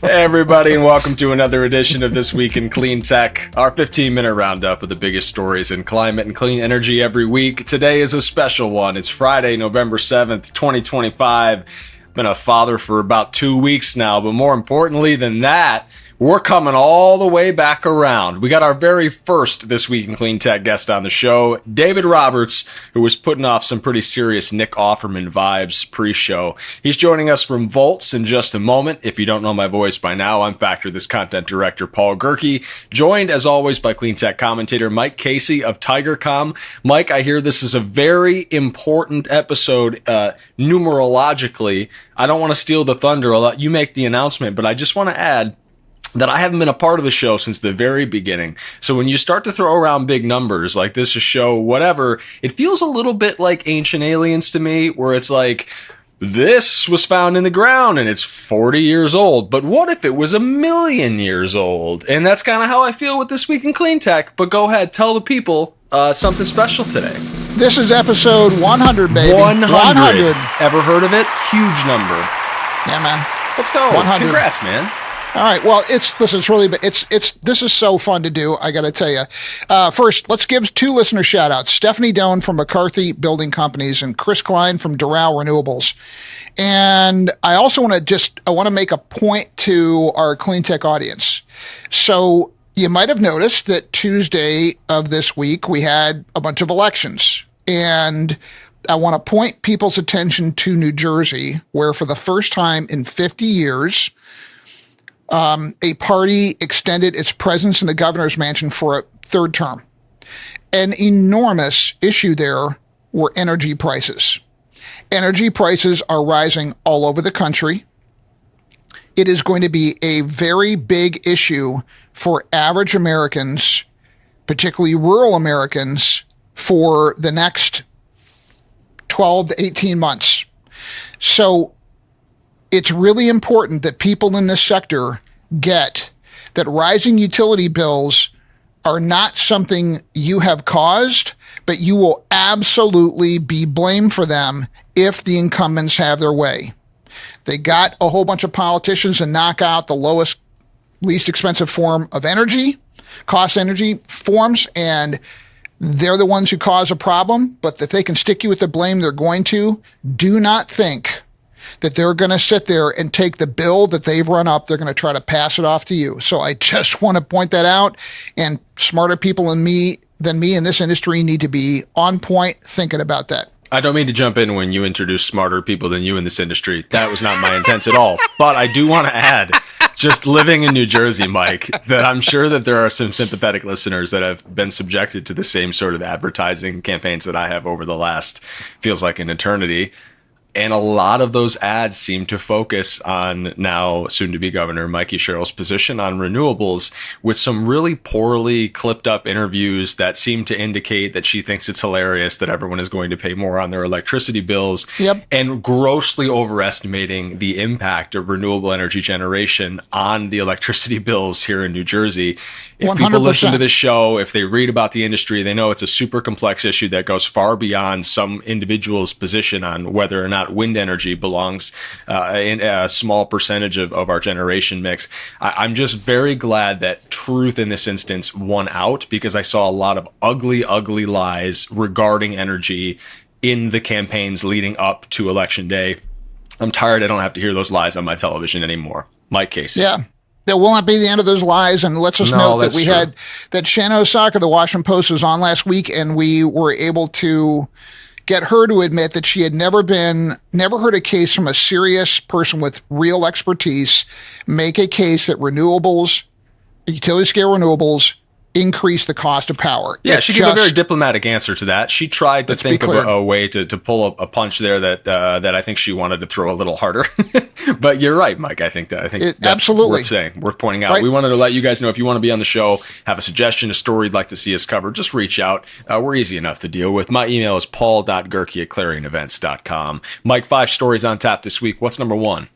Hey everybody, and welcome to another edition of This Week in Cleantech, our 15-minute roundup of the biggest stories in climate and clean energy every week. Today is a special one. It's Friday, November 7th, 2025. Been a father for about 2 weeks now, but more importantly than that, we're coming all the way back around. We got our very first This Week in Cleantech guest on the show, David Roberts, who was putting off some pretty serious Nick Offerman vibes pre-show. He's joining us from Volts in just a moment. If you don't know my voice by now, I'm Factor This content director Paul Gerke, joined as always by Cleantech commentator Mike Casey of Tigercomm. Mike, I hear this is a very important episode numerologically. I don't want to steal the thunder. I'll let you make the announcement, but I just want to add that I haven't been a part of the show since the very beginning. So when you start to throw around big numbers like this, a show, whatever, it feels a little bit like Ancient Aliens to me, where it's like, this was found in the ground and it's 40 years old. But what if it was 1,000,000 years old? And that's kind of how I feel with This Week in Cleantech. But go ahead, tell the people something special today. This is episode 100, baby. 100. Ever heard of it? Huge number. Yeah, man. Let's go. 100. Congrats, man. All right. Well, this is so fun to do. I got to tell you. First, let's give two listener shout outs. Stephanie Doan from McCarthy Building Companies and Chris Klein from Doral Renewables. And I also want to make a point to our Cleantech audience. So you might have noticed that Tuesday of this week, we had a bunch of elections, and I want to point people's attention to New Jersey, where for the first time in 50 years, a party extended its presence in the governor's mansion for a third term. An enormous issue there were energy prices. Energy prices are rising all over the country. It is going to be a very big issue for average Americans, particularly rural Americans, for the next 12 to 18 months. So it's really important that people in this sector get that rising utility bills are not something you have caused, but you will absolutely be blamed for them if the incumbents have their way. They got a whole bunch of politicians to knock out the least expensive form of energy, cost energy forms, and they're the ones who cause a problem. But if they can stick you with the blame, they're going to. Do not think that they're going to sit there and take the bill that they've run up. They're going to try to pass it off to you. So I just want to point that out. And smarter people than me in this industry need to be on point thinking about that. I don't mean to jump in when you introduce smarter people than you in this industry. That was not my intent at all. But I do want to add, just living in New Jersey, Mike, that I'm sure that there are some sympathetic listeners that have been subjected to the same sort of advertising campaigns that I have over the last, feels like an eternity. And a lot of those ads seem to focus on now soon-to-be Governor Mikey Sherrill's position on renewables, with some really poorly clipped up interviews that seem to indicate that she thinks it's hilarious that everyone is going to pay more on their electricity bills, and grossly overestimating the impact of renewable energy generation on the electricity bills here in New Jersey. If 100%. People listen to this show, if they read about the industry, they know it's a super complex issue that goes far beyond some individual's position on whether or not wind energy belongs in a small percentage of our generation mix. I'm just very glad that truth in this instance won out, because I saw a lot of ugly, ugly lies regarding energy in the campaigns leading up to Election Day. I'm tired. I don't have to hear those lies on my television anymore. Mike Casey. Yeah. That will not be the end of those lies. And let's just note that we had that Shannon Osaka, the Washington Post, was on last week, and we were able to get her to admit that she had never heard a case from a serious person with real expertise make a case that renewables, utility scale renewables, increase the cost of power. Yeah, she gave a very diplomatic answer to that. She tried to think of a way to pull a punch there that I think she wanted to throw a little harder. But you're right, Mike. I think that's absolutely worth saying, worth pointing out. Right. We wanted to let you guys know, if you want to be on the show, have a suggestion, a story you'd like to see us cover, just reach out. We're easy enough to deal with. My email is paul.gerke@clarion.events.com. Mike, 5 stories on tap this week. What's number 1?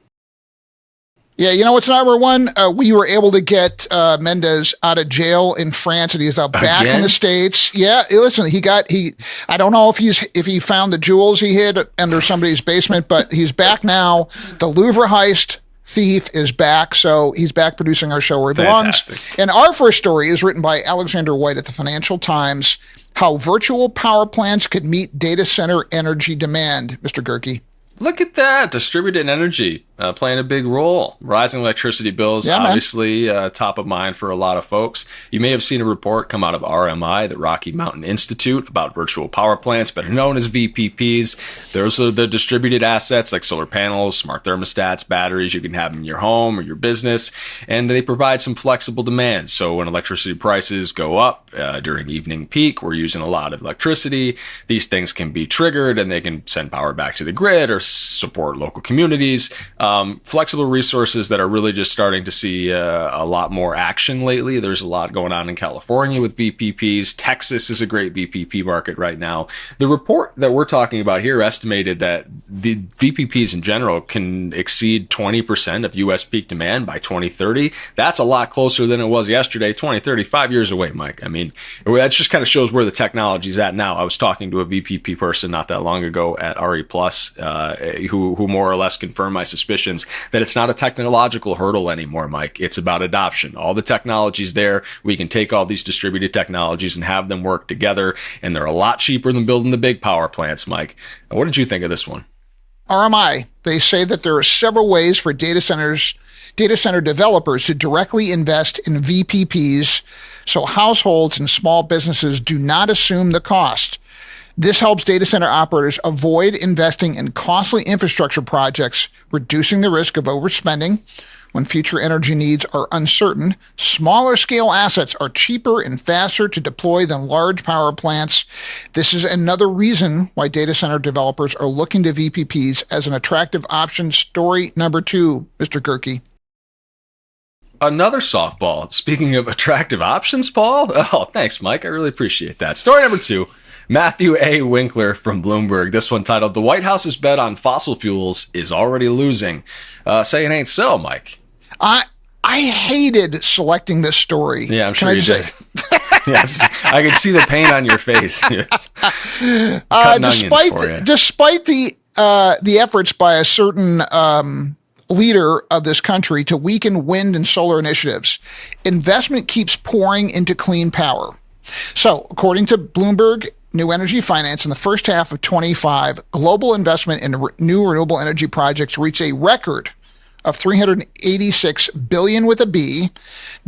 Yeah, you know what's number 1? We were able to get Mendez out of jail in France, and he's now back in the States. Yeah, listen, I don't know if he found the jewels he hid under somebody's basement, but he's back now. The Louvre heist Thief is back, so he's back producing our show where he Fantastic. belongs. And our first story is written by Alexander White at the Financial Times, How Virtual Power Plants Could Meet Data Center Energy Demand. Mr. Gerke. Look at that. Distributed energy playing a big role. Rising electricity bills, obviously top of mind for a lot of folks. You may have seen a report come out of RMI, the Rocky Mountain Institute, about virtual power plants, better known as VPPs. Those are the distributed assets like solar panels, smart thermostats, batteries you can have in your home or your business, and they provide some flexible demand. So when electricity prices go up during evening peak, we're using a lot of electricity. These things can be triggered and they can send power back to the grid or support local communities. Flexible resources that are really just starting to see a lot more action lately. There's a lot going on in California with VPPs. Texas is a great VPP market right now. The report that we're talking about here estimated that the VPPs in general can exceed 20% of U.S. peak demand by 2030. That's a lot closer than it was yesterday, 2030, 5 years away, Mike. I mean, that just kind of shows where the technology's at now. I was talking to a VPP person not that long ago at RE+, who more or less confirmed my suspicions that it's not a technological hurdle anymore, Mike. It's about adoption. All the technology's there. We can take all these distributed technologies and have them work together, and they're a lot cheaper than building the big power plants, Mike. What did you think of this one? RMI, they say that there are several ways for data center developers to directly invest in VPPs so households and small businesses do not assume the cost. This helps data center operators avoid investing in costly infrastructure projects, reducing the risk of overspending. When future energy needs are uncertain, smaller scale assets are cheaper and faster to deploy than large power plants. This is another reason why data center developers are looking to VPPs as an attractive option. Story number 2, Mr. Gerke. Another softball. Speaking of attractive options, Paul. Oh, thanks, Mike. I really appreciate that. Story number 2. Matthew A. Winkler from Bloomberg. This one titled, The White House's bet on fossil fuels is already losing. Say it ain't so, Mike. I hated selecting this story. Yeah, I'm sure you did. Yes, I could see the pain on your face. Yes. Despite the efforts by a certain leader of this country to weaken wind and solar initiatives, investment keeps pouring into clean power. So, according to Bloomberg New Energy Finance, in the first half of 25, global investment in new renewable energy projects reached a record of $386 billion with a B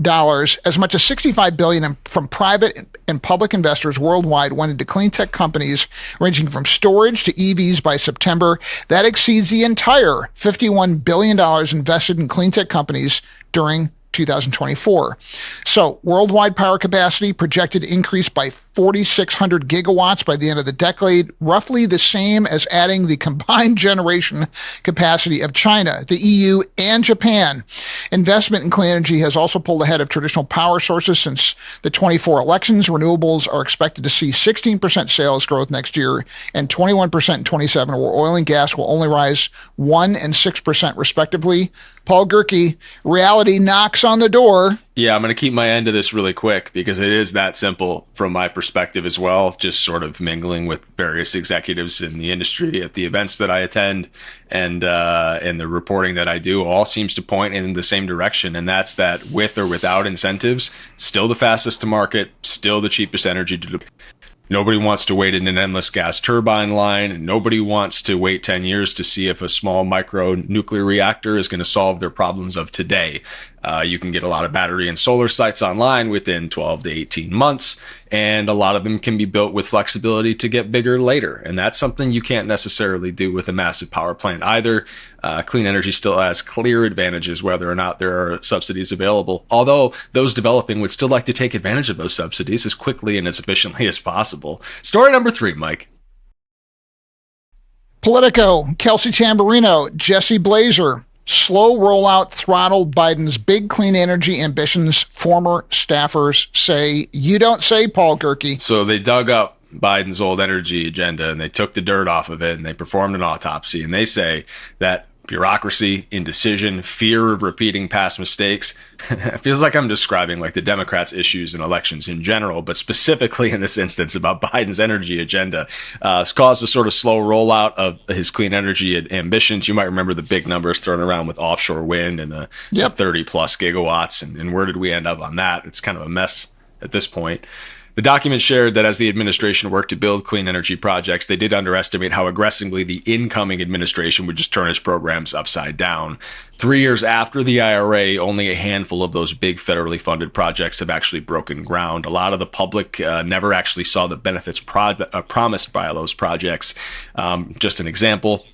dollars. As much as $65 billion from private and public investors worldwide went into cleantech companies ranging from storage to EVs by September. That exceeds the entire $51 billion invested in cleantech companies during 2024. So worldwide power capacity projected to increase by 4,600 gigawatts by the end of the decade, roughly the same as adding the combined generation capacity of China, the EU, and Japan. Investment in clean energy has also pulled ahead of traditional power sources since the 24 elections. Renewables are expected to see 16% sales growth next year and 21% in 27, where oil and gas will only rise 1% and 6% respectively. Paul Gerke, reality knocks on the door. Yeah, I'm going to keep my end of this really quick because it is that simple from my perspective as well. Just sort of mingling with various executives in the industry at the events that I attend and the reporting that I do all seems to point in the same direction. And that's that with or without incentives, still the fastest to market, still the cheapest energy to deploy. Nobody wants to wait in an endless gas turbine line, and nobody wants to wait 10 years to see if a small micro nuclear reactor is going to solve their problems of today. You can get a lot of battery and solar sites online within 12 to 18 months, and a lot of them can be built with flexibility to get bigger later. And that's something you can't necessarily do with a massive power plant either. Clean energy still has clear advantages whether or not there are subsidies available, although those developing would still like to take advantage of those subsidies as quickly and as efficiently as possible. Story number 3, Mike. Politico, Kelsey Tamburino, Jesse Blazer. Slow rollout throttled Biden's big clean energy ambitions, former staffers say. You don't say, Paul Gerke. So they dug up Biden's old energy agenda and they took the dirt off of it and they performed an autopsy. And they say that bureaucracy, indecision, fear of repeating past mistakes. It feels like I'm describing like the Democrats' issues in elections in general, but specifically in this instance about Biden's energy agenda. It's caused a sort of slow rollout of his clean energy ambitions. You might remember the big numbers thrown around with offshore wind and the 30 plus gigawatts. And where did we end up on that? It's kind of a mess at this point. The document shared that as the administration worked to build clean energy projects, they did underestimate how aggressively the incoming administration would just turn its programs upside down. 3 years after the IRA, only a handful of those big federally funded projects have actually broken ground. A lot of the public never actually saw the benefits promised by those projects. Just an example.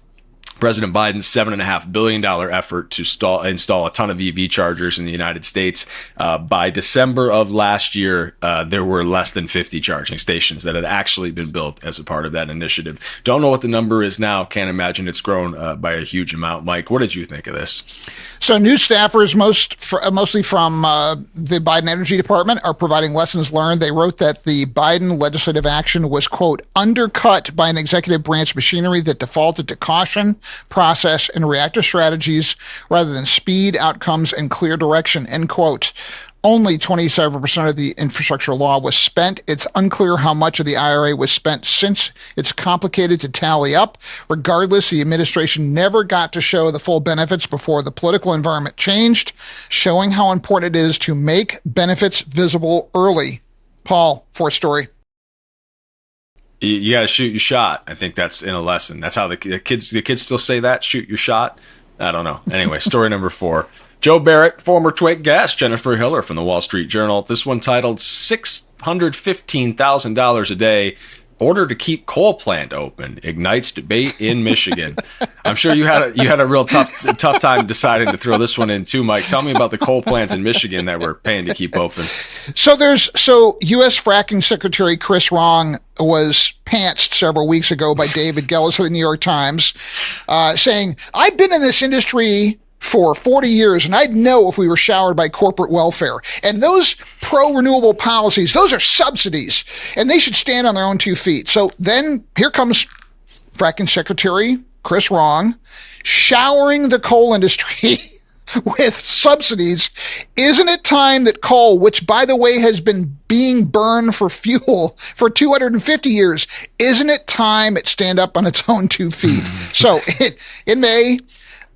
President Biden's $7.5 billion effort to install a ton of EV chargers in the United States. By December of last year, there were less than 50 charging stations that had actually been built as a part of that initiative. Don't know what the number is now. Can't imagine it's grown by a huge amount. Mike, what did you think of this? So new staffers, mostly from the Biden Energy Department, are providing lessons learned. They wrote that the Biden legislative action was, quote, undercut by an executive branch machinery that defaulted to caution, process, and reactive strategies rather than speed, outcomes, and clear direction, end quote. Only 27% of the infrastructure law was spent. It's unclear how much of the IRA was spent since it's complicated to tally up. Regardless, the administration never got to show the full benefits before the political environment changed, showing how important it is to make benefits visible early. Paul, fourth story. You got to shoot your shot. I think that's in a lesson. That's how the kids still say that, shoot your shot. I don't know. Anyway, story number 4. Joe Barrett, former Twake guest Jennifer Hiller from the Wall Street Journal. This one titled $615,000 a day, order to keep coal plant open, ignites debate in Michigan. I'm sure you had a real tough time deciding to throw this one in too, Mike. Tell me about the coal plants in Michigan that we're paying to keep open. So U.S. Fracking Secretary Chris Wrong was pantsed several weeks ago by David Gellis of the New York Times, saying, I've been in this industry for 40 years, and I'd know if we were showered by corporate welfare. And those pro-renewable policies, those are subsidies, and they should stand on their own 2 feet. So then here comes Fracking Secretary Chris Wrong, showering the coal industry with subsidies. Isn't it time that coal, which by the way has been being burned for fuel for 250 years, isn't it time it stand up on its own 2 feet? So in May,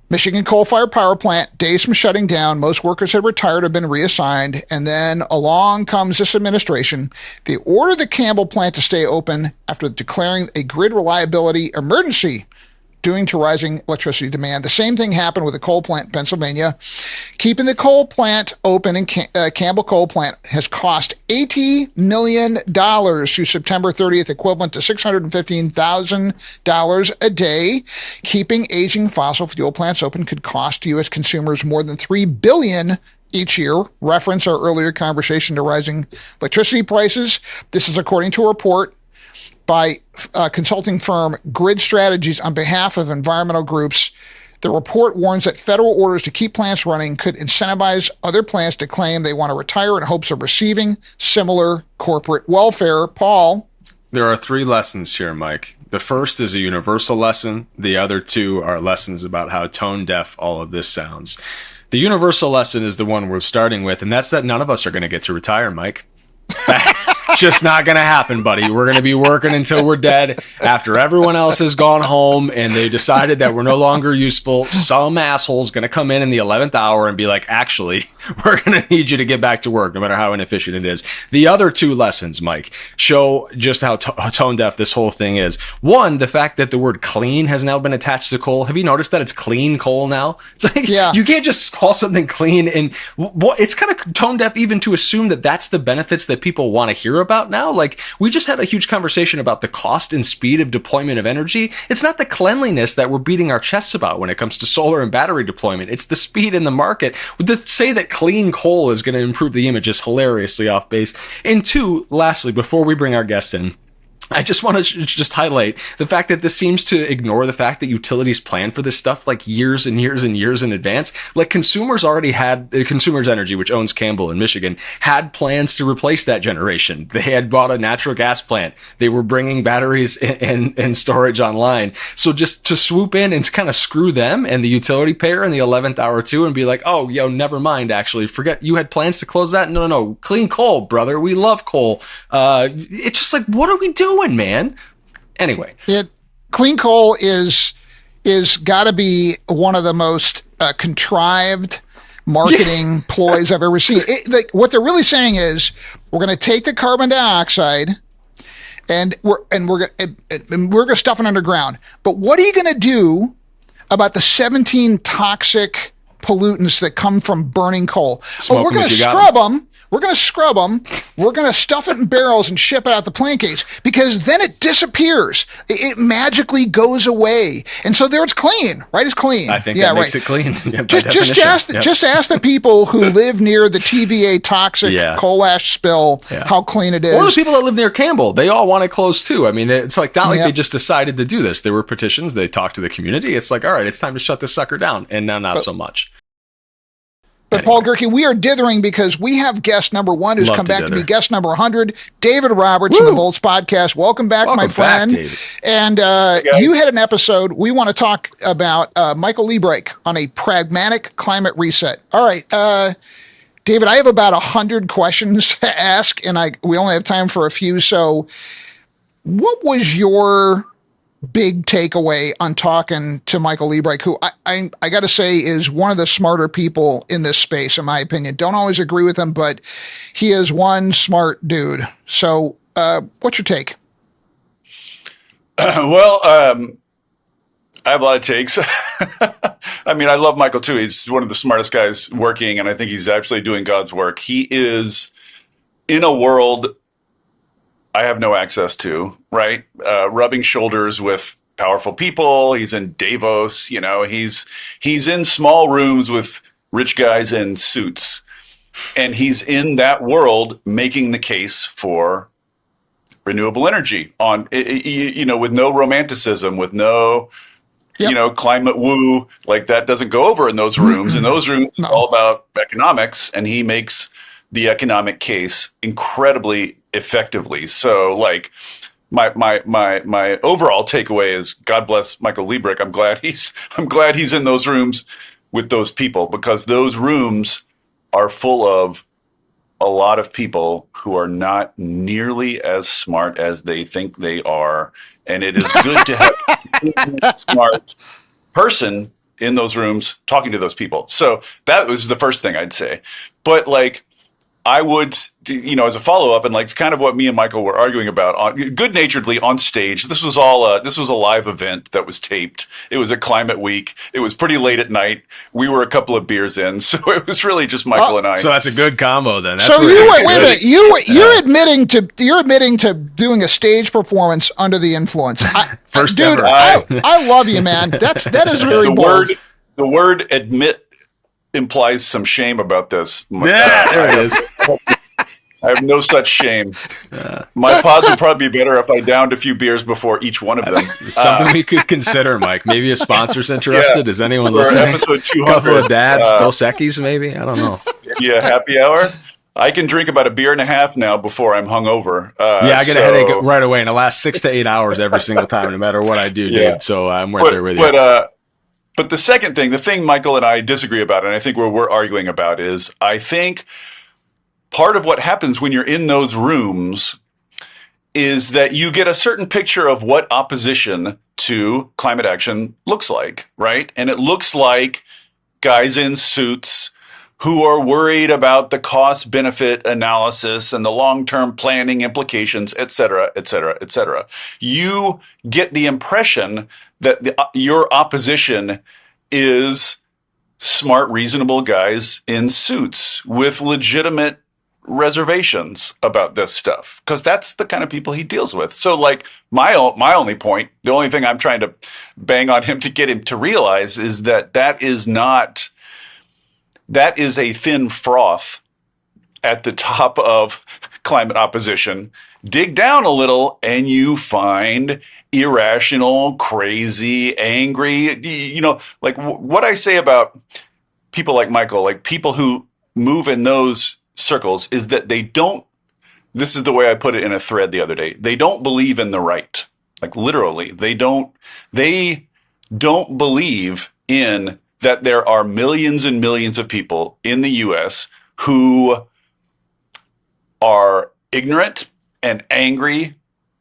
Michigan coal-fired power plant, days from shutting down, most workers had retired or been reassigned, and then along comes this administration. They ordered the Campbell plant to stay open after declaring a grid reliability emergency due to rising electricity demand. The same thing happened with the coal plant in Pennsylvania. Keeping the coal plant open in Campbell Coal Plant has cost $80 million through September 30th, equivalent to $615,000 a day. Keeping aging fossil fuel plants open could cost U.S. consumers more than $3 billion each year. Reference our earlier conversation to rising electricity prices. This is according to a report by consulting firm Grid Strategies on behalf of environmental groups. The report warns that federal orders to keep plants running could incentivize other plants to claim they want to retire in hopes of receiving similar corporate welfare. Paul? There are 3 lessons here, Mike. The first is a universal lesson. The other 2 are lessons about how tone deaf all of this sounds. The universal lesson is the one we're starting with, and that's that none of us are going to get to retire, Mike. Just not going to happen, buddy. We're going to be working until we're dead after everyone else has gone home and they decided that we're no longer useful. Some asshole's going to come in the 11th hour and be like, actually, we're going to need you to get back to work, no matter how inefficient it is. The other 2 lessons, Mike, show just how tone deaf this whole thing is. One, the fact that the word clean has now been attached to coal. Have you noticed that it's clean coal now? It's like, yeah. You can't just call something clean. And it's kind of tone deaf even to assume that that's the benefits that people want to hear about now. Like, we just had a huge conversation about the cost and speed of deployment of energy. It's not the cleanliness that we're beating our chests about when it comes to solar and battery deployment. It's the speed in the market. To say that clean coal is going to improve the image is hilariously off base. And 2, lastly, before we bring our guest in, I just want to just highlight the fact that this seems to ignore the fact that utilities plan for this stuff like years and years and years in advance. Like Consumers already had, Consumers Energy, which owns Campbell in Michigan, had plans to replace that generation. They had bought a natural gas plant. They were bringing batteries and storage online. So just to swoop in and to kind of screw them and the utility payer in the 11th hour too and be like, oh, yo, never mind, actually, forget you had plans to close that. No, clean coal, brother. We love coal. It's just like, what are we doing, man? Anyway, clean coal is got to be one of the most contrived marketing ploys I've ever seen. What they're really saying is, we're going to take the carbon dioxide and we're going to stuff it underground. But what are you going to do about the 17 toxic pollutants that come from burning coal? We're going to scrub them. We're going to scrub them. We're going to stuff it in barrels and ship it out the plane case, because then it disappears. It magically goes away. And so there it's clean, right? It's clean. I think that makes it clean. Just ask the people who live near the TVA toxic coal ash spill how clean it is. Or the people that live near Campbell. They all want it closed too. I mean, it's like not like they just decided to do this. There were petitions. They talked to the community. It's like, all right, it's time to shut this sucker down. And now not so much. But anyway. Paul Gerke, we are dithering because we have guest number 1 who's come back to be guest number 100, David Roberts from the Volts Podcast. Welcome back, my friend. David. And you had an episode. We want to talk about Michael Liebreich on a pragmatic climate reset. All right, David, I have about 100 questions to ask, and we only have time for a few. So what was your big takeaway on talking to Michael Liebreich, who I got to say is one of the smarter people in this space, in my opinion? Don't always agree with him, but he is one smart dude. So what's your take? I have a lot of takes. I mean, I love Michael too. He's one of the smartest guys working, and I think he's actually doing God's work. He is in a world I have no access to, right? Rubbing shoulders with powerful people. He's in Davos, he's in small rooms with rich guys in suits. And he's in that world making the case for renewable energy with no romanticism, with no, climate woo. Like, that doesn't go over in those rooms. In those rooms, it's all about economics, and he makes the economic case incredibly effectively. So, like, my overall takeaway is, God bless Michael Liebreich. I'm glad he's in those rooms with those people, because those rooms are full of a lot of people who are not nearly as smart as they think they are, and it is good to have a smart person in those rooms talking to those people. So that was the first thing I'd say. But, like, I would, as a follow-up, and like kind of what me and Michael were arguing about, good-naturedly on stage. This was a live event that was taped. It was a Climate Week. It was pretty late at night. We were a couple of beers in, so it was really just Michael and I. So that's a good combo then. That's so wait a minute. You're admitting to doing a stage performance under the influence. First dude, ever. I love you, man. That is very bold. The word admit implies some shame about this. Yeah, there it is. I have no such shame. My pods would probably be better if I downed a few beers before each one of them. Something we could consider, Mike. Maybe a sponsor's interested. Yeah. Is anyone listening? Episode 200. A couple of dads, Dos Equis, maybe? I don't know. Yeah, happy hour. I can drink about a beer and a half now before I'm hungover. I get a headache right away, and it lasts 6 to 8 hours every single time, no matter what I do, dude. So I'm right there with you. But the second thing, the thing Michael and I disagree about, and I think where we're arguing about, is I think part of what happens when you're in those rooms is that you get a certain picture of what opposition to climate action looks like, right? And it looks like guys in suits who are worried about the cost-benefit analysis and the long-term planning implications, et cetera, et cetera, et cetera. You get the impression that your opposition is smart, reasonable guys in suits with legitimate reservations about this stuff, because that's the kind of people he deals with. So, like, my only point, the only thing I'm trying to bang on him to get him to realize is that is a thin froth at the top of climate opposition, dig down a little, and you find irrational, crazy, angry, like what I say about people like Michael, like people who move in those circles, is that they don't, this is the way I put it in a thread the other day, they don't believe in the right. Like literally, they don't believe in that there are millions and millions of people in the US who are ignorant and angry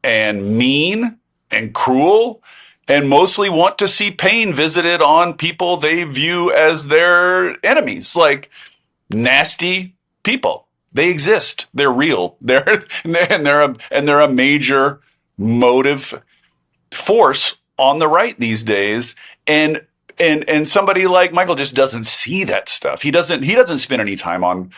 and mean and cruel and mostly want to see pain visited on people they view as their enemies, like nasty people. They exist. They're real. They're a major motive force on the right these days. And somebody like Michael just doesn't see that stuff. He doesn't spend any time on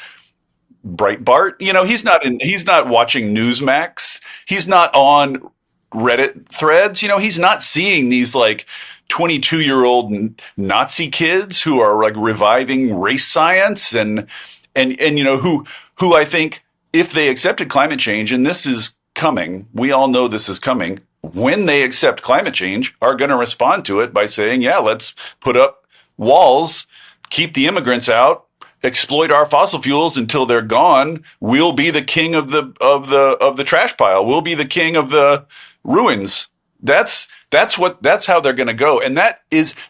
Breitbart. He's not watching Newsmax. He's not on Reddit threads. He's not seeing these like 22-year-old Nazi kids who are like reviving race science and who I think if they accepted climate change, and this is coming, we all know this is coming, when they accept climate change, are going to respond to it by saying, yeah, let's put up walls, keep the immigrants out, exploit our fossil fuels until they're gone. We'll be the king of the trash pile. We'll be the king of the ruins. That's how they're going to go. And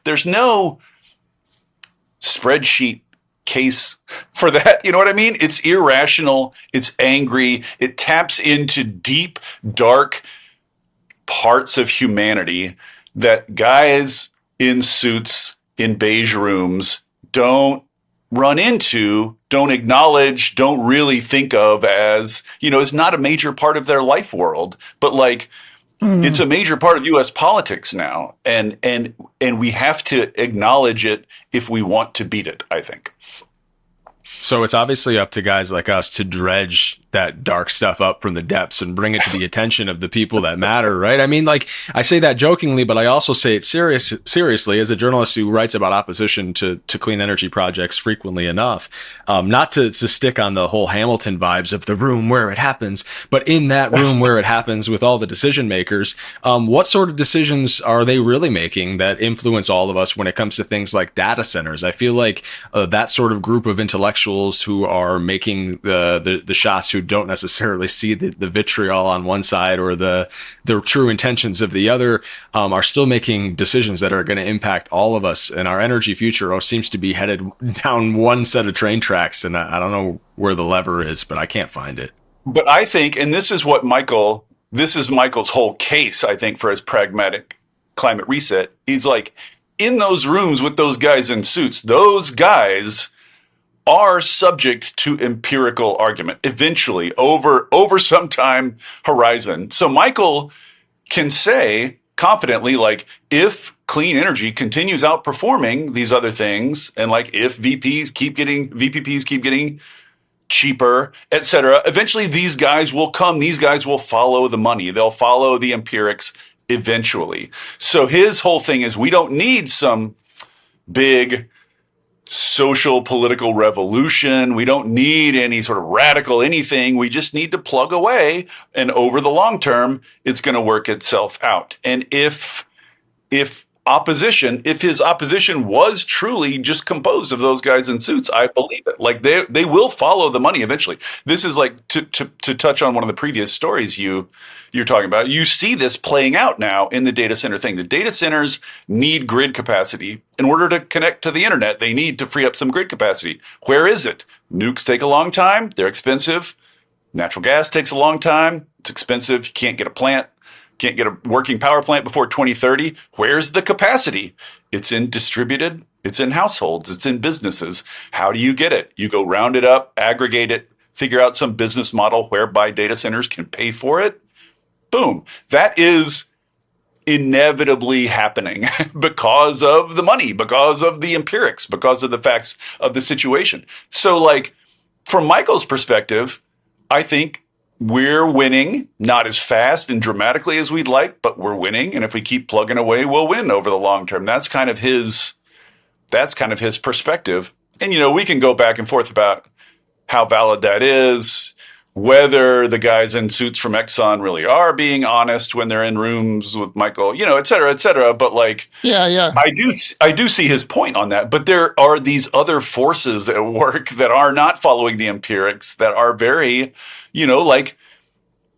there's no spreadsheet case for that. You know what I mean? It's irrational. It's angry. It taps into deep, dark parts of humanity that guys in suits in beige rooms don't run into, don't acknowledge, don't really think of as, it's not a major part of their life world, but like it's a major part of US politics now. And we have to acknowledge it if we want to beat it, I think. So it's obviously up to guys like us to dredge that dark stuff up from the depths and bring it to the attention of the people that matter, right? I mean, like, I say that jokingly, but I also say it seriously as a journalist who writes about opposition to clean energy projects frequently enough. Not to stick on the whole Hamilton vibes of the room where it happens, but in that room where it happens with all the decision makers, what sort of decisions are they really making that influence all of us when it comes to things like data centers? I feel like that sort of group of intellectuals who are making the shots, who don't necessarily see the vitriol on one side or the true intentions of the other, are still making decisions that are going to impact all of us, and our energy future seems to be headed down one set of train tracks, and I don't know where the lever is, but I can't find it. But I think, and this is Michael's whole case, I think, for his pragmatic climate reset. He's like, in those rooms with those guys in suits, those guys are subject to empirical argument eventually over some time horizon. So Michael can say confidently, like, if clean energy continues outperforming these other things, and like if VPPs keep getting cheaper, etc., eventually these guys will come. These guys will follow the money. They'll follow the empirics eventually. So his whole thing is, we don't need some big social political revolution. We don't need any sort of radical anything. We just need to plug away, and over the long term, it's going to work itself out. And if his opposition was truly just composed of those guys in suits, I believe it. Like they will follow the money eventually. This is like to touch on one of the previous stories you're talking about. You see this playing out now in the data center thing. The data centers need grid capacity. In order to connect to the internet, they need to free up some grid capacity. Where is it? Nukes take a long time. They're expensive. Natural gas takes a long time. It's expensive. You can't get a working power plant before 2030. Where's the capacity? It's in distributed. It's in households. It's in businesses. How do you get it? You go round it up, aggregate it, figure out some business model whereby data centers can pay for it. Boom. That is inevitably happening because of the money, because of the empirics, because of the facts of the situation. So, like, from Michael's perspective, I think we're winning, not as fast and dramatically as we'd like, but we're winning. And if we keep plugging away, we'll win over the long term. That's kind of his perspective. And, we can go back and forth about how valid that is, whether the guys in suits from Exxon really are being honest when they're in rooms with Michael, et cetera, et cetera. But like, Yeah. I do see his point on that. But there are these other forces at work that are not following the empirics, that are very, like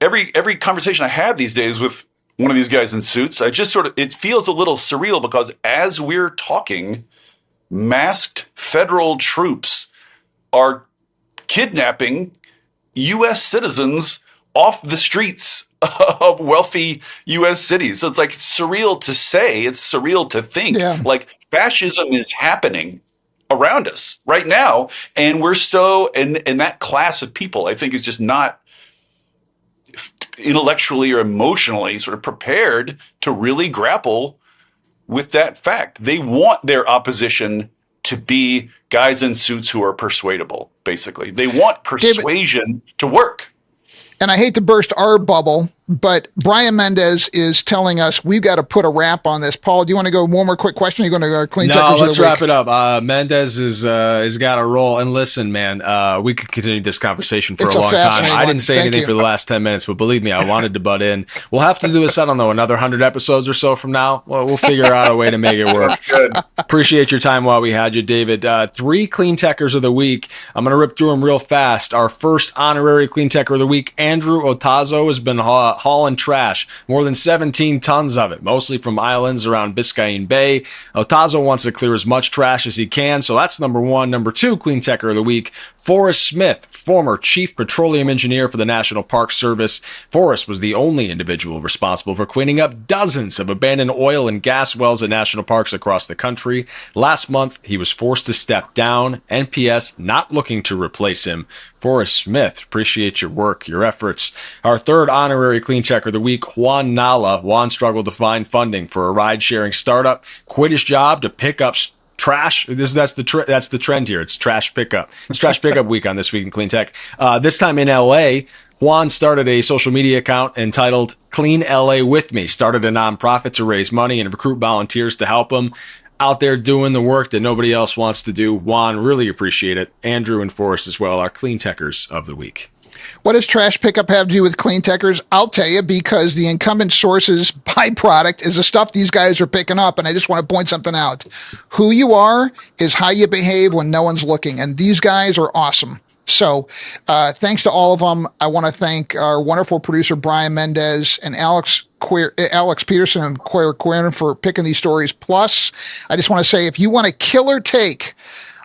every conversation I have these days with one of these guys in suits, it feels a little surreal because as we're talking, masked federal troops are kidnapping U.S. citizens off the streets of wealthy U.S. cities. So it's like surreal to say, it's surreal to think. Yeah. Like fascism is happening around us right now, and we're and that class of people, I think, is just not intellectually or emotionally sort of prepared to really grapple with that fact. They want their opposition to be guys in suits who are persuadable, basically. They want persuasion to work. And I hate to burst our bubble, but Brian Mendez is telling us we've got to put a wrap on this. Paul, do you want to go one more quick question? Or are you going to go Cleantechers? No, let's wrap it up. Mendez is got a roll. And listen, man, we could continue this conversation for a long time. I didn't say anything for the last 10 minutes, but believe me, I wanted to butt in. We'll have to do this, I don't know, another 100 episodes or so from now. Well, we'll figure out a way to make it work. Good. Appreciate your time while we had you, David. 3 Cleantechers of the week. I'm going to rip through them real fast. Our first honorary Cleantecher of the week, Andrew Otazo, has been hauling trash, more than 17 tons of it, mostly from islands around Biscayne Bay. Otazo wants to clear as much trash as he can, so that's number 1. Number 2 Cleantecher of the week, Forrest Smith, former chief petroleum engineer for the National Park Service. Forrest was the only individual responsible for cleaning up dozens of abandoned oil and gas wells at national parks across the country. Last month, he was forced to step down. NPS not looking to replace him. Forrest Smith, appreciate your work, your efforts. Our third honorary Cleantechers of the week, Juan Nala. Juan struggled to find funding for a ride-sharing startup, quit his job to pick up trash. That's the trend here. It's trash pickup. It's trash pickup week on This Week in Cleantech. This time in LA, Juan started a social media account entitled Clean LA With Me, started a nonprofit to raise money and recruit volunteers to help him out there doing the work that nobody else wants to do. Juan, really appreciate it. Andrew and Forrest as well, our Cleantechers of the week. What does trash pickup have to do with Cleantechers? I'll tell you, because the incumbent source's byproduct is the stuff these guys are picking up. And I just want to point something out. Who you are is how you behave when no one's looking. And these guys are awesome. So thanks to all of them. I want to thank our wonderful producer, Brian Mendez, and Alex Peterson and Claire Quinn for picking these stories. Plus, I just want to say, if you want a killer take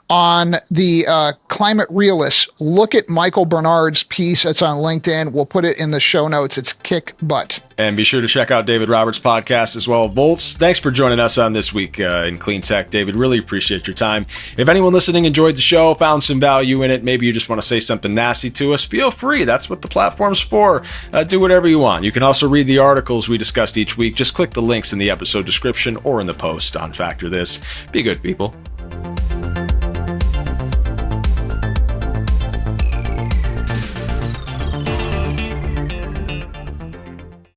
on the climate realists, look at Michael Bernard's piece that's on LinkedIn. We'll put it in the show notes. It's kick butt. And be sure to check out David Roberts' podcast as well. Volts, thanks for joining us on This Week in Cleantech. David, really appreciate your time. If anyone listening enjoyed the show, found some value in it, maybe you just want to say something nasty to us, feel free. That's what the platform's for. Do whatever you want. You can also read the articles we discussed each week. Just click the links in the episode description or in the post on Factor This. Be good, people.